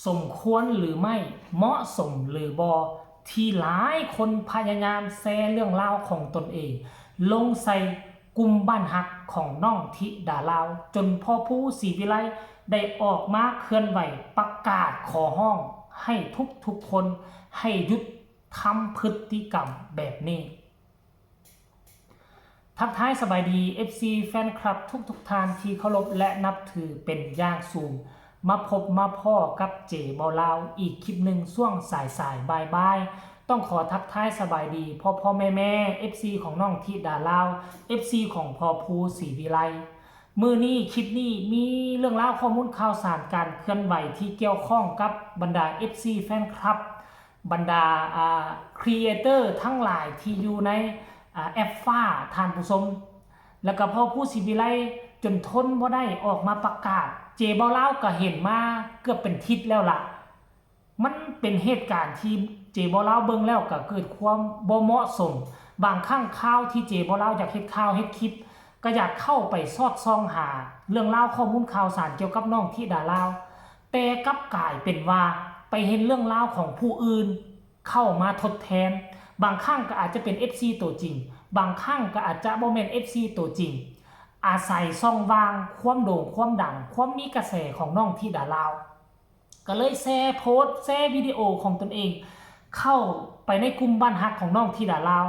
สมควรหรือไม่เหมาะสมหรือบอที่หลายคนพยายามแชร์เรื่องราวของตนเองลงใส่กลุ่มบ้านฮักของน้องธิดาลาวจนพ่อผู้ศรีวิไลได้ออกมาเคลื่อนไหวประกาศขอร้องให้ทุกคนให้หยุดทำพฤติกรรมแบบนี้ทักทายสบายดี FC แฟนคลับทุกท่านที่เคารพและนับถือเป็นอย่างสูงมาพบมาพ่อกับเจบอลาวอีกคลิปหนึ่งช่วงสายบายต้องขอทักทายสบายดีพ่อแม่ FC ของน้องธิดาลาว FC ของพ่อภูศรีวิไลมือนี้คลิปนี้มีเรื่องราวข้อมูลข่าวสารการเคลื่อนไหวที่เกี่ยวข้องกับบรรดา FC แฟนคลับบรรดาครีเอเตอร์ทั้งหลายที่อยู่ในแอปฟ้าทานผู้ชมแล้วก็พอผู้ศรีวิไลจนทนบ่ได้ออกมาประกาศเจเบาเล่าก็เห็นมาเกือบเป็นทิศแล้วล่ะมันเป็นเหตุการณ์ที่เจเบาเล่าเบิ่งแล้วก็เกิดความบ่เหมาะสมบางครั้งข่าวที่เจเบาเล่าอยากเฮ็ดข่าวเฮ็ดคลิปก็อยากเข้าไปซอดซองหาเรื่องราวข้อมูลข่าวสารเกี่ยวกับน้องธิดาลาวแต่กลับกลายเป็นว่าไปเห็นเรื่องราวของผู้อื่นเข้ามาทดแทนบางครั้งก็อาจจะเป็น FC ตัวจริงบางครั้งก็อาจจะบ่แม่น FC ตัวจริงอาศัยซ่องวางความโด่งความดังความมีกระแสของน้องธิดาลาวก็เลยแชร์โพสต์แชร์วิดีโอของตนเองเข้าไปในกลุ่มบ้านฮักของน้องธิดาลาว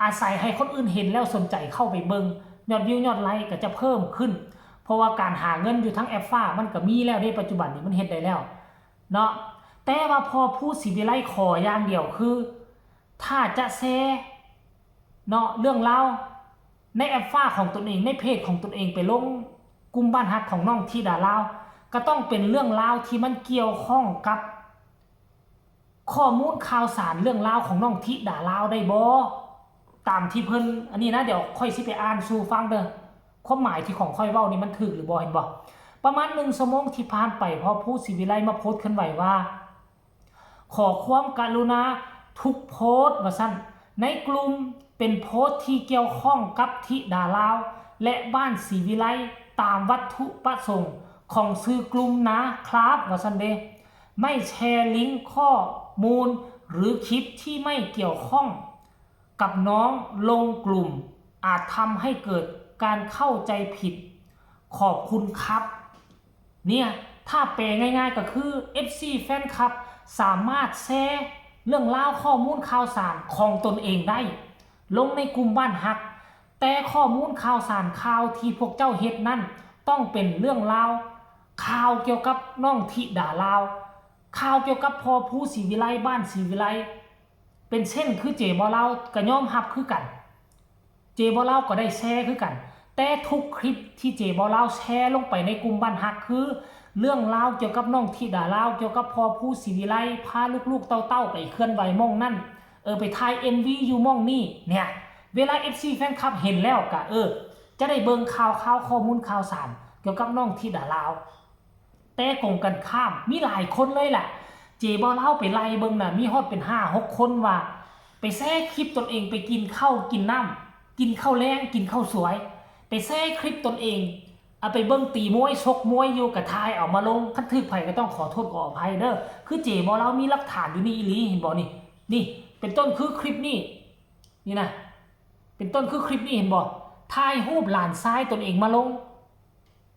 อาศัยให้คนอื่นเห็นแล้วสนใจเข้าไปเบิ่งยอดวิวยอดไลค์ก็จะเพิ่มขึ้นเพราะว่าการหาเงินอยู่ทั้งแอปฟ้ามันก็มีแล้วในปัจจุบันนี้มันเฮ็ดได้แล้วเนาะแต่ว่าพอผู้ศรีวิไลขออย่างเดียวคือถ้าจะแชร์เนาะเรื่องราวในแอปฟ้าของตนเองในเพจของตนเองไปลงกลุ่มบ้านฮักของน้องธิดาลาวก็ต้องเป็นเรื่องราวที่มันเกี่ยวข้องกับข้อมูลข่าวสารเรื่องราวของน้องธิดาลาวได้บ่ตามที่เพิ่นอันนี้นะเดี๋ยวค่อยสิไปอ่านสู่ฟังเด้อความหมายที่ของค่อยเว้านี่มันถูกหรือบ่เห็นบ่ประมาณ1 ชั่วโมงที่ผ่านไปพอผู้ศรีวิไลมาโพสต์ขึ้นไว้ว่าขอความกรุณาทุกโพสต์ว่าซั่นในกลุ่มเป็นโพสต์ที่เกี่ยวข้องกับธิดาลาวและบ้านศรีวิไลตามวัตถุประสงค์ของซื้อกลุ่มนะครับว่าซั่นเด้ไม่แชร์ลิงก์ข้อมูลหรือคลิปที่ไม่เกี่ยวข้องกับน้องลงกลุ่มอาจทำให้เกิดการเข้าใจผิดขอบคุณครับเนี่ยถ้าแปลง่ายๆก็คือ FC แฟนคลับสามารถแชร์เรื่องราวข้อมูลข่าวสารของตนเองได้ลงในกลุ่มบ้านฮักแต่ข้อมูลข่าวสารข่าวที่พวกเจ้าเฮ็ดนั่นต้องเป็นเรื่องราวข่าวเกี่ยวกับน้องธิดาลาวข่าวเกี่ยวกับพ่อผู้ศรีวิไลบ้านศรีวิไลเป็นเช่นคือเจบ่เล่าก็ยอมรับคือกันเจบ่เล่าก็ได้แชร์คือกันแต่ทุกคลิปที่เจบ่เล่าแชร์ลงไปในกลุ่มบ้านฮักคือเรื่องราวเกี่ยวกับน้องธิดาลาวเกี่ยวกับพ่อผู้ศรีวิไลพาลูกๆเต้าๆไปเคลื่อนไหวม่องนั่นไปถ่าย MV อยู่ม่องนี่เนี่ยเวลา FC แฟนคลับเห็นแล้วก็จะได้เบิ่งข่าวข้อมูลข่าวสารเกี่ยวกับน้องธิดาลาวแต่กงกันข้ามมีหลายคนเลยแหละเจบ่เล่าไปไล่เบิ่งน่ะมีฮอดเป็น5-6 คนว่าไปแซ่คลิปตนเองไปกินข้าวกินน้ำกินข้าวแรงกินข้าวสวยไปแซ่คลิปตนเองเอาไปเบิ่งตีมวยชกมวยอยู่กับทายเอามาลงคันถึกไผก็ต้องขอโทษขออภัยเด้อคือเจบ่เล่ามีหลักฐานอยู่นี่อีหลีเห็นบ่นี่เป็นต้นคือคลิปนี่นะเป็นต้นคือคลิปนี้เห็นบ่ถ่ายรูปหลานซ้ายตนเองมาลง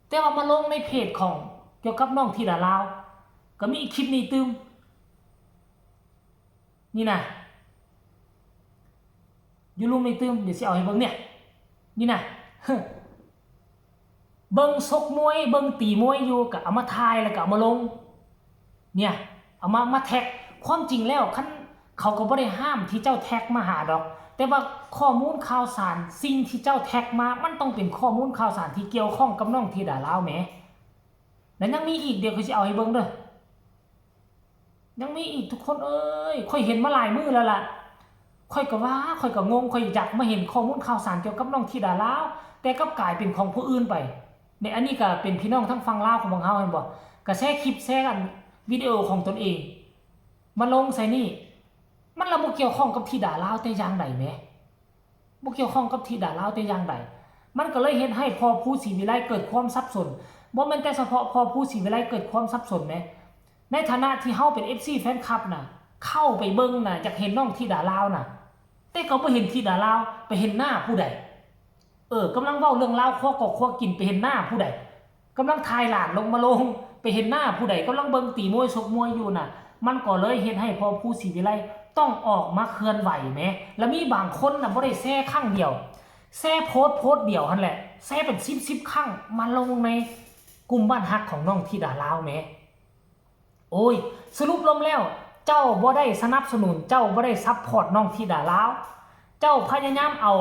แต่ว่ามาลงในเพจของเกี่ยวกับน้องธิดาลาวก็มีอีกคลิปนี้ตึมนี่นะอยู่รูปในตึมเดี๋ยวสิเอาให้เบิ่งเนี่ยนี่นะเบิ่งซกมวยเบิ่งตีมวยอยู่ก็เอามาถ่ายแล้วก็เอามาลงเนี่ยเอามาแท็กความจริงแล้วคันเขาก็บ่ได้ห้ามที่เจ้าแท็กมาหาดอกแต่ว่าข้อมูลข่าวสารสิ่งที่เจ้าแท็กมามันต้องเป็นข้อมูลข่าวสารที่เกี่ยวข้องกับน้องธิดาลาวแหมแล้วยังมีอีกเดี๋ยวค่อยสิเอาให้เบิ่งเด้อยังมีอีกทุกคนค่อยเห็นมาหลายมื้อแล้วล่ะค่อยก็ว่าค่อยก็งงค่อยอยากมาเห็นข้อมูลข่าวสารเกี่ยวกับน้องธิดาลาวแต่กลับกลายเป็นของผู้อื่นไปในอันนี้ก็เป็นพี่น้องทั้งฝั่งลาวของเฮาเห็นบ่ก็แชร์คลิปแชร์กันวิดีโอของตนเองมาลงใส่นี่มันละบ่เกี่ยวข้องกับธิดาลาวแต่อย่างใดแหมบ่เกี่ยวข้องกับธิดาลาวแต่อย่างใดมันก็เลยเฮ็ดให้พ่อผู้ศรีวิไลเกิดความสับสนบ่แม่นแต่เฉพาะพ่อผู้ศรีวิไลเกิดความสับสนแหม ในฐานะที่เฮาเป็น FC แฟนคลับน่ะเข้าไปเบิ่งน่ะอยากเห็นน้องธิดาลาวน่ะแต่ก็บ่เห็นธิดาลาวไปเห็นหน้าผู้ใดกำลังเว้าเรื่องราวครัวกอกครัวกินไปเห็นหน้าผู้ใดกำลังทายหลานลงมาลงไปเห็นหน้าผู้ใดกำลังเบิ่งตีมวยชกมวยอยู่น่ะมันก็เลยเฮ็ดให้พอผู้ศรีวิไลต้องออกมาเคลื่อนไหวแหมแล้วมีบางคนน่ะบ่ได้แซ่ครั้งเดียวแซ่โพสต์เดียวหั่นแหละแซ่เป็น10ครั้งมาลงในกลุ่มบ้านฮักของน้องธิดาลาวแหมโอ้ยสรุปลงแล้วเจ้าบ่ได้สนับสนุนเจ้าบ่ได้ซัพพอร์ตน้องธิดาลาวเจ้าพยายามเอา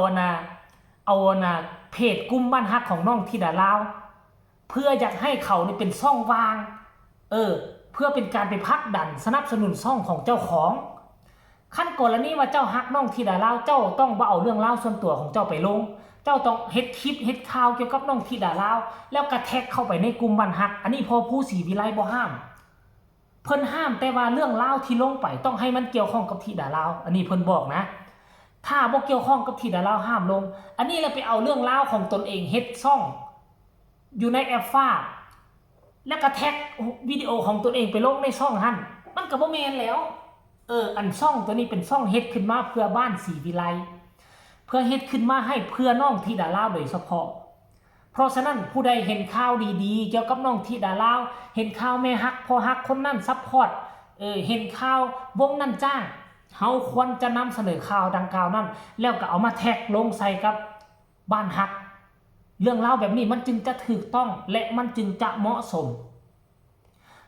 เพจกลุ่มบ้านฮักของน้องธิดาลาวเพื่ออยากให้เขานี่เป็นช่องวางเพื่อเป็นการไปพักดันสนับสนุนช่องของเจ้าของขั้นกรณีว่าเจ้าฮักน้องธิดาลาวเจ้าต้องบ่เอาเรื่องเล่าส่วนตัวของเจ้าไปลงเจ้าต้องเฮ็ดคลิปเฮ็ดข่าวเกี่ยวกับน้องธิดาลาวแล้วก็แท็กเข้าไปในกลุ่มบ้านฮักอันนี้พอผู้ศรีวิไลบ่ห้ามเพิ่นห้ามแต่ว่าเรื่องเล่าที่ลงไปต้องให้มันเกี่ยวข้องกับธิดาลาวอันนี้เพิ่นบอกนะถ้าบ่เกี่ยวข้องกับธิดาลาวห้ามลงอันนี้แล้วไปเอาเรื่องเล่าของตนเองเฮ็ดช่องอยู่ในแอปฟ้าแล้วก็แท็กวิดีโอของตนเองไปลงในช่องหั่นมันก็บ่แม่นแล้วอันช่องตัวนี้เป็นช่องเฮ็ดขึ้นมาเพื่อบ้านศรีวิไลเพื่อเฮ็ดขึ้นมาให้เพื่อน้องธิดาลาวโดยเฉพาะเพราะฉะนั้นผู้ใดเห็นข่าวดีๆเกี่ยวกับน้องธิดาลาวเห็นข่าวแม่ฮักพ่อฮักคนนั้นซัพพอร์ตเห็นข่าววงนั้นจ้างเฮาควรจะนำเสนอข่าวดังกล่าวนั้นแล้วก็เอามาแท็กลงใส่กับบ้านฮักเรื่องราวแบบนี้มันจึงจะถูกต้องและมันจึงจะเหมาะสม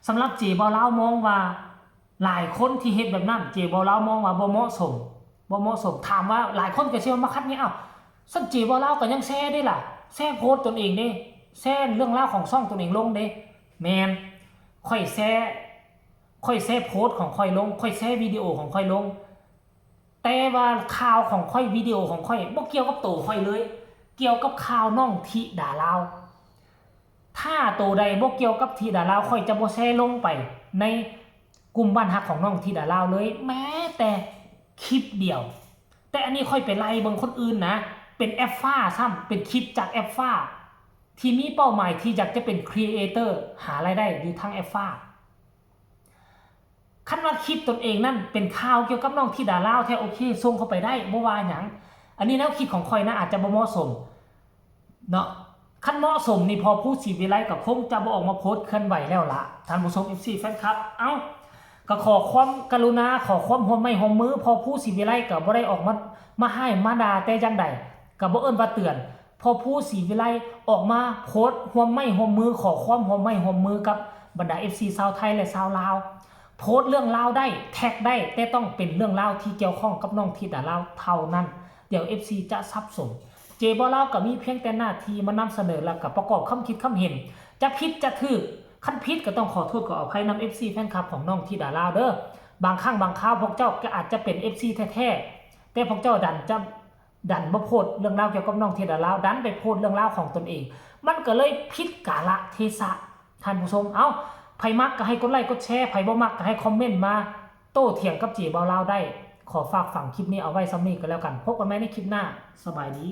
สำหรับเจบ่าวลาวมองว่าหลายคนที่เฮ็ดแบบนั้นเจบ่าวลาวมองว่าบ่เหมาะสมถามว่าหลายคนก็สิว่ามาคัดนี้ซั่นเจบ่าวลาวก็ยังแชร์ได้ล่ะแชร์โพสต์ตนเองเด้แชร์เรื่องราวของช่องตนเองลงเด้แม่นค่อยแชร์โพสต์ของค่อยลงค่อยแชร์วิดีโอของค่อยลงแต่ว่าข่าวของค่อยวิดีโอของค่อยบ่เกี่ยวกับตัวค่อยเลยเกี่ยวกับข่าวน้องธิดาลาวถ้าตัวใดบ่เกี่ยวกับธิดาลาวค่อยจะบ่แชร์ลงไปในกลุ่มบ้านฮักของน้องธิดาลาวเลยแม้แต่คลิปเดียวแต่อันนี้ค่อยไปไล่เบิ่งคนอื่นนะเป็นแอปฟ้าซ้ำเป็นคลิปจากแอปฟ้าที่มีเป้าหมายที่อยากจะเป็นครีเอเตอร์หารายได้อยู่ทางแอปฟ้าคันว่าคลิปตนเองนั่นเป็นข่าวเกี่ยวกับน้องธิดาลาวแท้โอเคส่งเข้าไปได้บ่ว่าหยังอันนี้แนวคิดของค่อยนะอาจจะบ่เหมาะสมเนาะคันเหมาะสมนี่พอผู้ศรีวิไลก็คงจะบ่ออกมาโพสต์เคลื่อนไหวแล้วล่ะท่านผู้ชม FC แฟนคลับก็ขอความกรุณาขอความร่วมไม้ร่วมมือพอผู้ศรีวิไลก็บ่ได้ออกมาให้มาด่าแต่จังใดก็บ่เอิ้นว่าเตือนพอผู้ศรีวิไลออกมาโพสต์ร่วมไม้ร่วมมือขอความร่วมไม้ร่วมมือกับบรรดา FC ชาวไทยและชาวลาวโพสต์เรื่องราวได้แท็กได้แต่ต้องเป็นเรื่องราวที่เกี่ยวข้องกับน้องธิดาลาวเท่านั้นเดี๋ยว FC จะสับสนเจบ่าวลาวก็มีเพียงแต่หน้าที่มานำเสนอแล้วก็ประกอบคำคิดคำเห็นจะผิดจะถูกคันผิดก็ต้องขอโทษขออภัยนำ FC แฟนคลับของน้องธิดาลาวเด้อบางครั้งบางคราวพวกเจ้าก็อาจจะเป็น FC แท้ๆแต่พวกเจ้าดันมาโพสต์เรื่องราวเกี่ยวกับน้องธิดาลาวดันไปโพสต์เรื่องราวของตนเองมันก็เลยผิดกาลเทศะท่านผู้ชมไผมักก็ให้กดไลค์กดแชร์ไผบ่มักก็ให้คอมเมนต์มาโต้เถียงกับเจบ่าวลาวได้ขอฝากฝังคลิปนี้เอาไว้ซ้ำนี้ก็แล้วกันพบกันใหม่ในคลิปหน้าสบายดี